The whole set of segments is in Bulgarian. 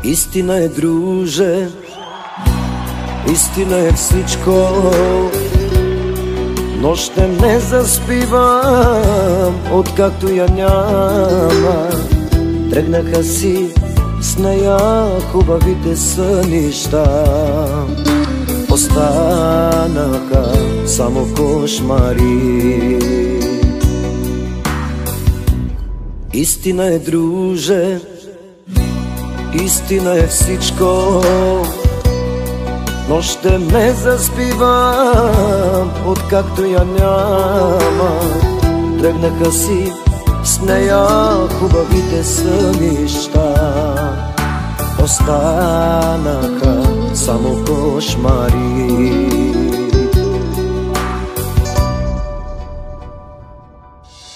Истина е, друже, истина е всичко. Нощем не заспивам, откакто я няма. Тръгнаха си с нея хубавите сънища. Останаха само кошмари. Истина е, друже, истина е всичко. Нощем не заспивам, откакто я няма. Тръгнаха си с нея хубавите сънища. Останаха само кошмари.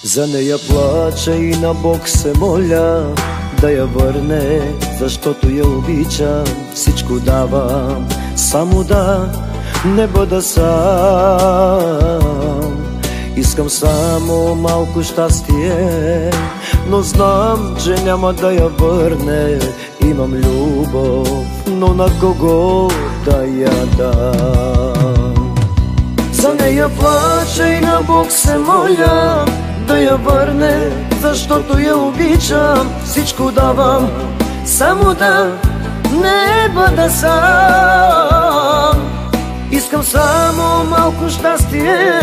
За нея плача и на Бог се моля да я върне, защото я обичам, всичко давам, само да не бъда сам. Искам само малко щастие, но знам, че няма да я върне. Имам любов, но на кого да я дам? За нея плача и на Бог се моля да я върне, защото я обичам, всичко давам, само да не бъда сам. Искам само малко щастие,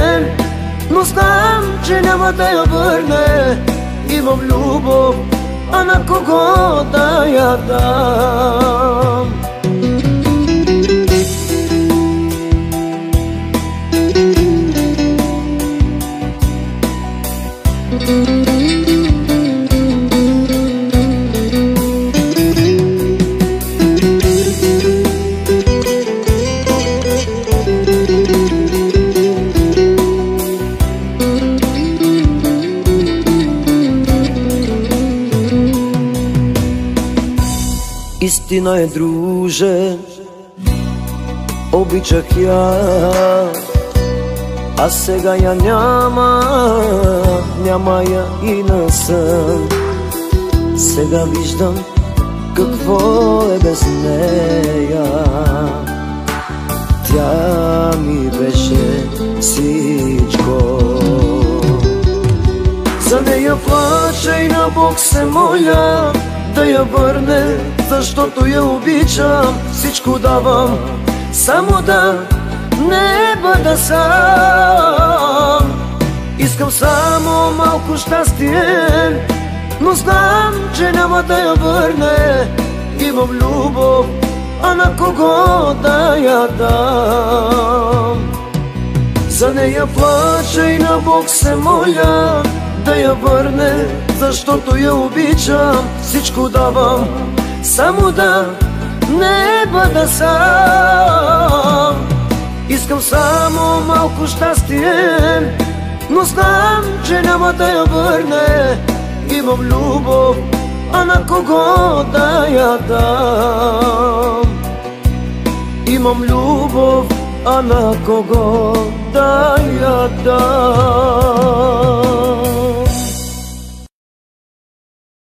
но знам, че няма да я върне. Имам любов, а на кого да я дам? Истина е, друже, обичах я, а сега я няма, няма я и на сън. Сега виждам какво е без нея. Тя ми беше всичко. За нея плача и на Бог се моля да я върне, защото я обичам, всичко давам, само да не бъда сам. Искам само малко щастие, но знам, че няма да я върне. Имам любов, а на кого да я дам? За нея плача и на Бог се моля да я върне, защото я обичам, всичко давам, само да не бъда сам. Искам само малко щастие, но знам, че няма да я върне. Имам любов, а на кого да я дам? Имам любов, а на кого да я дам?